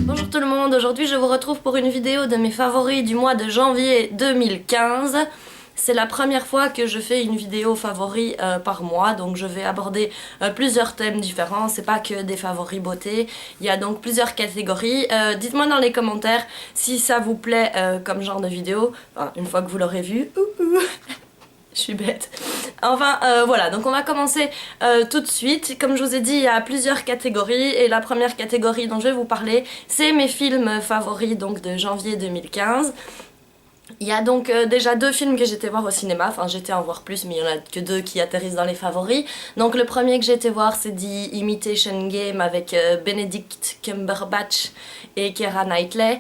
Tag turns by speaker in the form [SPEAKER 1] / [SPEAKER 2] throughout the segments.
[SPEAKER 1] Bonjour tout le monde, aujourd'hui je vous retrouve pour une vidéo de mes favoris du mois de janvier 2015. C'est la première fois que je fais une vidéo favoris par mois, donc je vais aborder plusieurs thèmes différents, c'est pas que des favoris beauté, il y a donc plusieurs catégories. Dites-moi dans les commentaires si ça vous plaît comme genre de vidéo, enfin, une fois que vous l'aurez vu. Je suis bête. Enfin voilà, donc on va commencer tout de suite. Comme je vous ai dit, il y a plusieurs catégories et la première catégorie dont je vais vous parler, c'est mes films favoris donc de janvier 2015. Il y a donc déjà deux films que j'étais voir au cinéma, enfin j'étais en voir plus mais il n'y en a que deux qui atterrissent dans les favoris. Donc le premier que j'étais voir c'est The Imitation Game avec Benedict Cumberbatch et Keira Knightley.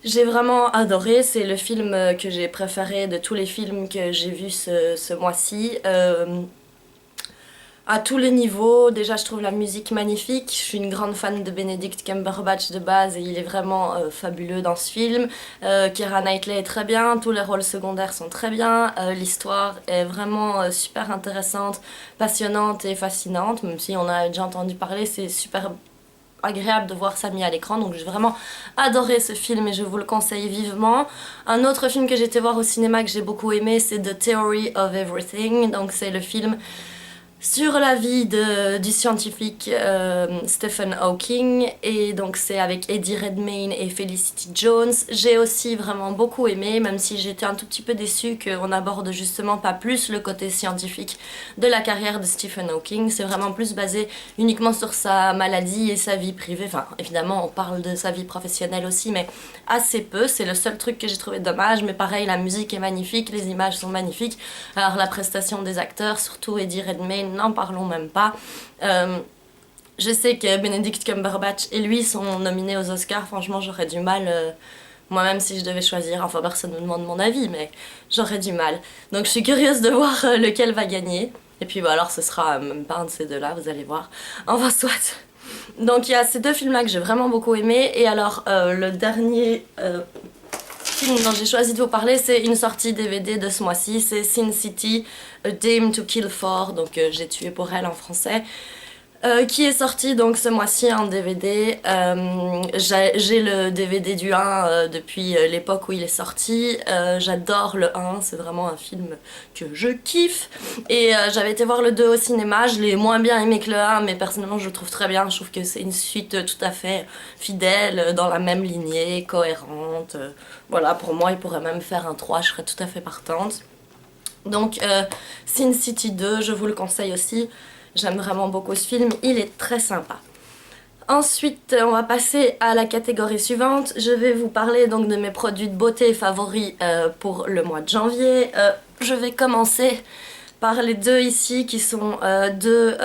[SPEAKER 1] J'ai vraiment adoré, c'est le film que j'ai préféré de tous les films que j'ai vus ce mois-ci. À tous les niveaux, déjà je trouve la musique magnifique, je suis une grande fan de Benedict Cumberbatch de base et il est vraiment fabuleux dans ce film. Keira Knightley est très bien, tous les rôles secondaires sont très bien, l'histoire est vraiment super intéressante, passionnante et fascinante, même si on a déjà entendu parler, c'est super agréable de voir ça mis à l'écran, donc j'ai vraiment adoré ce film et je vous le conseille vivement. Un autre film que j'ai été voir au cinéma que j'ai beaucoup aimé, c'est The Theory of Everything, donc c'est le film sur la vie du scientifique Stephen Hawking, et donc c'est avec Eddie Redmayne et Felicity Jones. J'ai aussi vraiment beaucoup aimé, même si j'étais un tout petit peu déçue qu'on aborde justement pas plus le côté scientifique de la carrière de Stephen Hawking. C'est vraiment plus basé uniquement sur sa maladie et sa vie privée. Enfin, évidemment, on parle de sa vie professionnelle aussi, mais assez peu. C'est le seul truc que j'ai trouvé dommage, mais pareil, la musique est magnifique, les images sont magnifiques. Alors la prestation des acteurs, surtout Eddie Redmayne, n'en parlons même pas. Je sais que Benedict Cumberbatch et lui sont nominés aux Oscars, franchement j'aurais du mal, moi-même si je devais choisir, enfin personne ne me demande mon avis, mais j'aurais du mal. Donc je suis curieuse de voir lequel va gagner. Et puis bah, alors ce sera même pas un de ces deux-là, vous allez voir. Enfin soit. Donc il y a ces deux films-là que j'ai vraiment beaucoup aimé, et alors le dernier film dont j'ai choisi de vous parler, c'est une sortie DVD de ce mois-ci, c'est Sin City, A Dame to Kill For, donc J'ai tué pour elle en français, qui est sorti donc ce mois-ci en DVD. J'ai le DVD du 1 depuis l'époque où il est sorti, j'adore le 1, c'est vraiment un film que je kiffe, et j'avais été voir le 2 au cinéma, je l'ai moins bien aimé que le 1, mais personnellement je le trouve très bien, je trouve que c'est une suite tout à fait fidèle, dans la même lignée, cohérente, voilà, pour moi il pourrait même faire un 3, je serais tout à fait partante. Donc Sin City 2, je vous le conseille aussi. J'aime vraiment beaucoup ce film, il est très sympa. Ensuite, on va passer à la catégorie suivante. Je vais vous parler donc de mes produits de beauté favoris pour le mois de janvier. Je vais commencer par les deux ici qui sont deux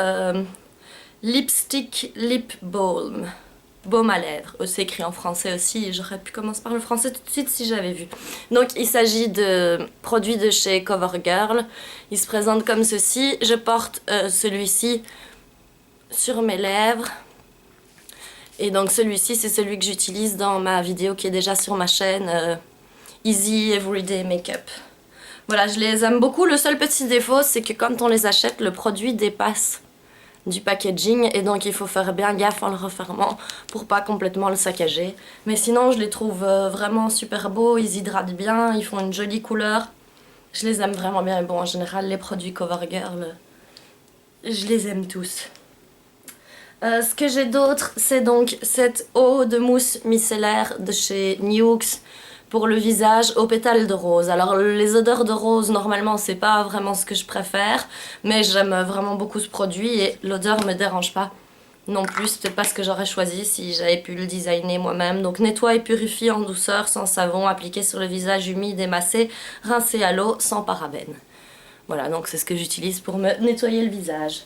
[SPEAKER 1] Lipstick Lip Balm. Baume à lèvres, c'est écrit en français aussi, j'aurais pu commencer par le français tout de suite si j'avais vu. Donc il s'agit de produits de chez CoverGirl, il se présente comme ceci, je porte celui-ci sur mes lèvres, et donc celui-ci c'est celui que j'utilise dans ma vidéo qui est déjà sur ma chaîne, Easy Everyday Makeup. Voilà, je les aime beaucoup, le seul petit défaut c'est que quand on les achète, le produit dépasse du packaging et donc il faut faire bien gaffe en le refermant pour pas complètement le saccager. Mais sinon je les trouve vraiment super beaux, ils hydratent bien, ils font une jolie couleur. Je les aime vraiment bien, et bon en général les produits CoverGirl, je les aime tous. Ce que j'ai d'autre, c'est donc cette eau de mousse micellaire de chez Nuxe pour le visage aux pétales de rose. Alors les odeurs de rose normalement c'est pas vraiment ce que je préfère, mais j'aime vraiment beaucoup ce produit et l'odeur me dérange pas non plus, c'est pas ce que j'aurais choisi si j'avais pu le designer moi-même. Donc nettoie et purifie en douceur sans savon, appliqué sur le visage humide et massé, rincé à l'eau sans parabènes. Voilà, donc c'est ce que j'utilise pour me nettoyer le visage.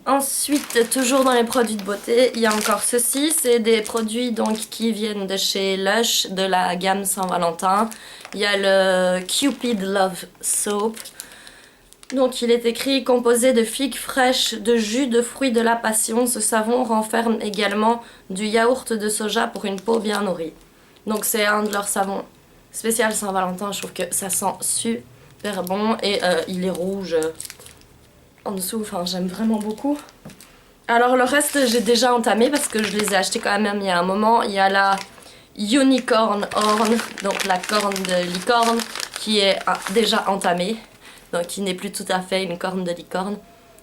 [SPEAKER 1] Ensuite, toujours dans les produits de beauté, il y a encore ceci, c'est des produits donc qui viennent de chez Lush, de la gamme Saint-Valentin. Il y a le Cupid Love Soap. Donc il est écrit composé de figues fraîches, de jus de fruits de la passion. Ce savon renferme également du yaourt de soja pour une peau bien nourrie. Donc c'est un de leurs savons spécial Saint-Valentin, je trouve que ça sent super bon et il est rouge. en dessous, enfin j'aime vraiment beaucoup. Alors le reste j'ai déjà entamé parce que je les ai achetés quand même il y a un moment. Il y a la Unicorn Horn, donc la corne de licorne, qui est déjà entamée, donc qui n'est plus tout à fait une corne de licorne.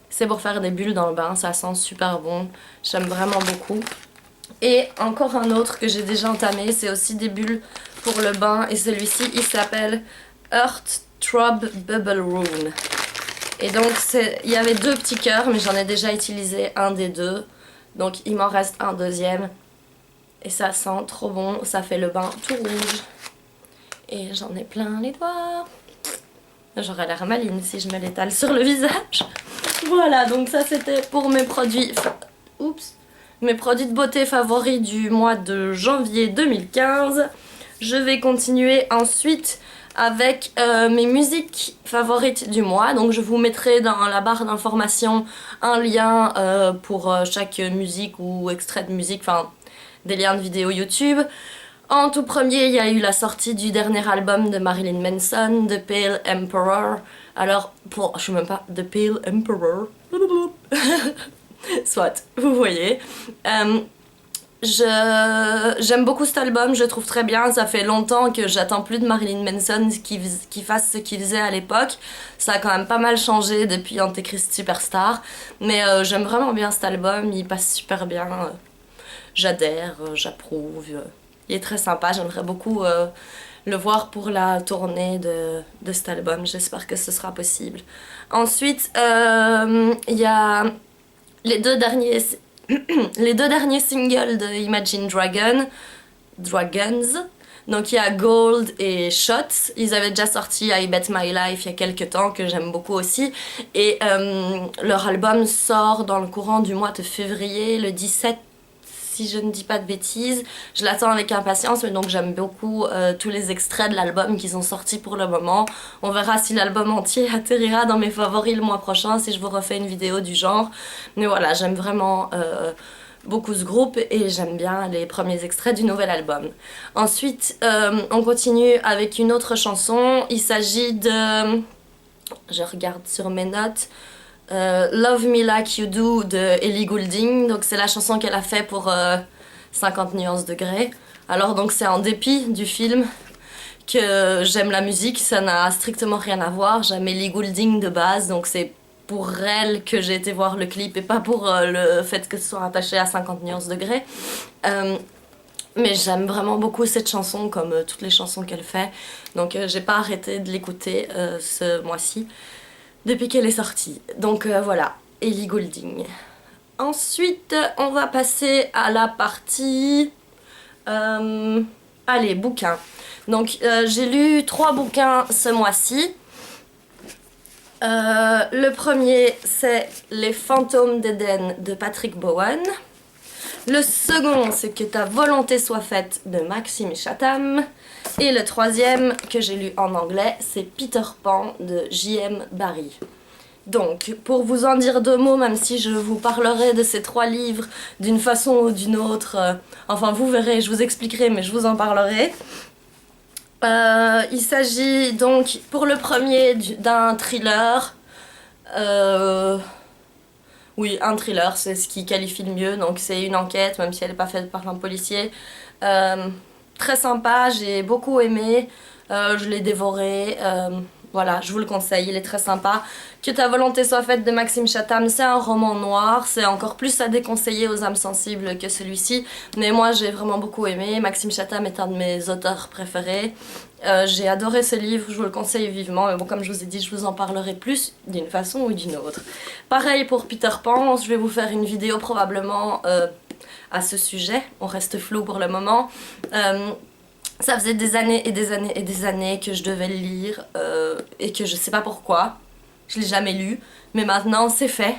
[SPEAKER 1] C'est pour faire des bulles dans le bain, ça sent super bon, j'aime vraiment beaucoup. Et encore un autre que j'ai déjà entamé, c'est aussi des bulles pour le bain, et celui-ci il s'appelle Earth Throb Bubble Rune. Et donc il y avait 2 petits cœurs, mais j'en ai déjà utilisé un des 2, donc il m'en reste un deuxième. Et ça sent trop bon, ça fait le bain tout rouge. Et j'en ai plein les doigts. J'aurais l'air maligne si je me l'étale sur le visage. Voilà, donc ça c'était pour mes produits... Oups. Mes produits de beauté favoris du mois de janvier 2015. Je vais continuer ensuite avec mes musiques favorites du mois. Donc je vous mettrai dans la barre d'informations un lien pour chaque musique ou extrait de musique, enfin des liens de vidéos YouTube. En tout premier, il y a eu la sortie du dernier album de Marilyn Manson, The Pale Emperor. Alors, je suis même pas The Pale Emperor. Soit, vous voyez. J'aime beaucoup cet album, je le trouve très bien. Ça fait longtemps que j'attends plus de Marilyn Manson qui fasse ce qu'il faisait à l'époque. Ça a quand même pas mal changé depuis Antéchrist Superstar. Mais j'aime vraiment bien cet album, il passe super bien. J'adhère, j'approuve. Il est très sympa, j'aimerais beaucoup le voir pour la tournée de cet album. J'espère que ce sera possible. Ensuite, il y a les deux derniers singles de Imagine Dragons. Donc il y a Gold et Shots. Ils avaient déjà sorti I Bet My Life il y a quelques temps, que j'aime beaucoup aussi. Et leur album sort dans le courant du mois de février, le 17, si je ne dis pas de bêtises. Je l'attends avec impatience, mais donc j'aime beaucoup tous les extraits de l'album qu'ils ont sortis pour le moment. On verra si l'album entier atterrira dans mes favoris le mois prochain, si je vous refais une vidéo du genre. Mais voilà, j'aime vraiment beaucoup ce groupe et j'aime bien les premiers extraits du nouvel album. Ensuite, on continue avec une autre chanson. Il s'agit de... Je regarde sur mes notes... Love Me Like You Do de Ellie Goulding. Donc c'est la chanson qu'elle a fait pour 50 nuances de Grey. Alors donc c'est en dépit du film que j'aime la musique, ça n'a strictement rien à voir. J'aime Ellie Goulding de base, donc c'est pour elle que j'ai été voir le clip et pas pour le fait que ce soit attaché à 50 nuances de Grey. Mais j'aime vraiment beaucoup cette chanson, comme toutes les chansons qu'elle fait. Donc j'ai pas arrêté de l'écouter ce mois-ci, depuis qu'elle est sortie. Donc voilà, Ellie Goulding. Ensuite, on va passer à la partie... allez, bouquins. Donc j'ai lu 3 bouquins ce mois-ci. Le premier, c'est Les fantômes d'Éden de Patrick Bowen. Le second, c'est Que ta volonté soit faite de Maxime Chatham. Et le troisième, que j'ai lu en anglais, c'est Peter Pan de J.M. Barrie. Donc, pour vous en dire 2 mots, même si je vous parlerai de ces 3 livres d'une façon ou d'une autre, enfin vous verrez, je vous expliquerai, mais je vous en parlerai. Il s'agit donc, pour le premier, d'un thriller. Oui, un thriller, c'est ce qui qualifie le mieux. Donc c'est une enquête, même si elle n'est pas faite par un policier. Très sympa, j'ai beaucoup aimé. Je l'ai dévoré. Voilà, je vous le conseille, il est très sympa. Que ta volonté soit faite de Maxime Chatham, c'est un roman noir. C'est encore plus à déconseiller aux âmes sensibles que celui-ci. Mais moi, j'ai vraiment beaucoup aimé. Maxime Chatham est un de mes auteurs préférés. J'ai adoré ce livre, je vous le conseille vivement. Mais bon, comme je vous ai dit, je vous en parlerai plus d'une façon ou d'une autre. Pareil pour Peter Pan, je vais vous faire une vidéo probablement à ce sujet. On reste flou pour le moment. Ça faisait des années et des années et des années que je devais le lire et que je sais pas pourquoi. Je l'ai jamais lu, mais maintenant c'est fait.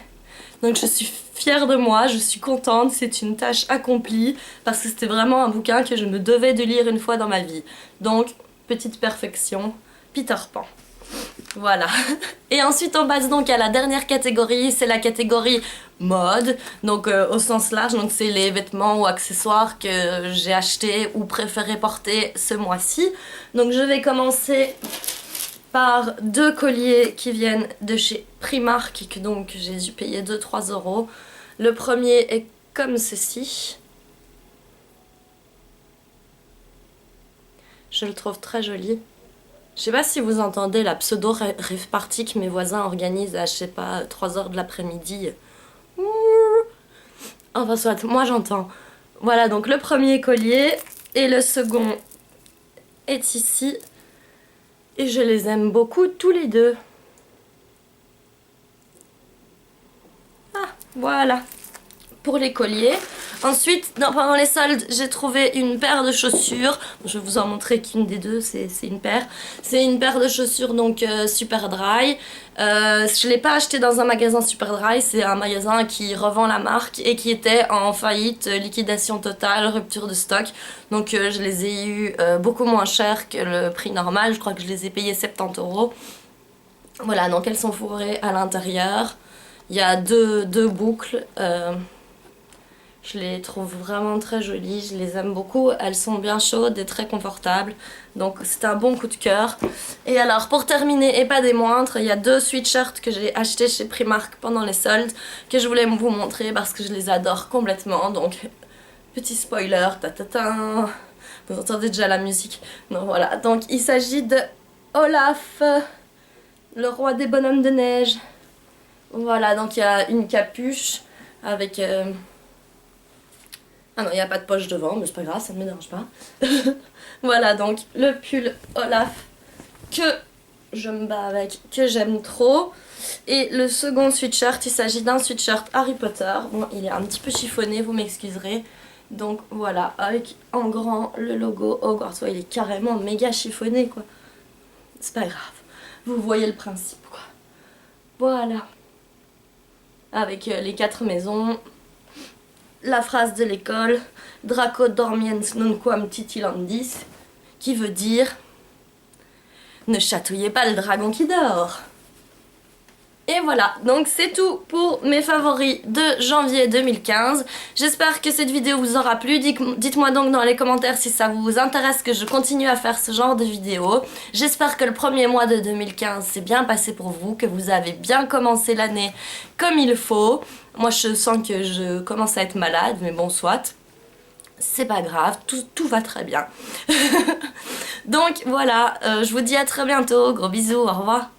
[SPEAKER 1] Donc je suis fière de moi, je suis contente, c'est une tâche accomplie parce que c'était vraiment un bouquin que je me devais de lire une fois dans ma vie. Donc, petite perfection, Peter Pan. Voilà. Et ensuite on passe donc à la dernière catégorie, c'est la catégorie mode, donc au sens large, donc c'est les vêtements ou accessoires que j'ai achetés ou préféré porter ce mois-ci. Donc je vais commencer par deux colliers qui viennent de chez Primark, que donc j'ai dû payer 2-3 euros. Le premier est comme ceci. Je le trouve très joli. Je sais pas si vous entendez la pseudo rave party que mes voisins organisent à, je sais pas, 3 heures de l'après-midi. Enfin soit, moi j'entends. Voilà, donc le premier collier et le second est ici. Et je les aime beaucoup tous les deux. Ah, voilà. Pour les colliers. Ensuite, pendant les soldes, j'ai trouvé une paire de chaussures. Je vais vous en montrer qu'une des deux, c'est une paire. C'est une paire de chaussures donc Super Dry. Je ne l'ai pas acheté dans un magasin Super Dry, c'est un magasin qui revend la marque et qui était en faillite, liquidation totale, rupture de stock. Donc je les ai eu beaucoup moins cher que le prix normal. Je crois que je les ai payés 70 euros. Voilà, donc elles sont fourrées à l'intérieur. Il y a deux boucles. Je les trouve vraiment très jolies, je les aime beaucoup, elles sont bien chaudes et très confortables, donc c'est un bon coup de cœur. Et alors pour terminer et pas des moindres, il y a deux sweatshirts que j'ai achetés chez Primark pendant les soldes, que je voulais vous montrer parce que je les adore complètement, donc petit spoiler, ta-ta-ta, vous entendez déjà la musique. Donc voilà, donc il s'agit de Olaf, le roi des bonhommes de neige. Voilà, donc il y a une capuche avec... Ah non, il n'y a pas de poche devant, mais c'est pas grave, ça ne me dérange pas. Voilà, donc le pull Olaf que je me bats avec, que j'aime trop. Et le second sweatshirt, il s'agit d'un sweatshirt Harry Potter. Bon, il est un petit peu chiffonné, vous m'excuserez. Donc voilà, avec en grand le logo Hogwarts. Ouais, il est carrément méga chiffonné, quoi. C'est pas grave, vous voyez le principe, quoi. Voilà. Avec les 4 maisons. La phrase de l'école, Draco dormiens nunquam titilandis, qui veut dire ne chatouillez pas le dragon qui dort. Et voilà, donc c'est tout pour mes favoris de janvier 2015. J'espère que cette vidéo vous aura plu. Dites-moi donc dans les commentaires si ça vous intéresse que je continue à faire ce genre de vidéos. J'espère que le premier mois de 2015 s'est bien passé pour vous, que vous avez bien commencé l'année comme il faut. Moi je sens que je commence à être malade, mais bon soit. C'est pas grave, tout va très bien. Donc voilà, je vous dis à très bientôt, gros bisous, au revoir.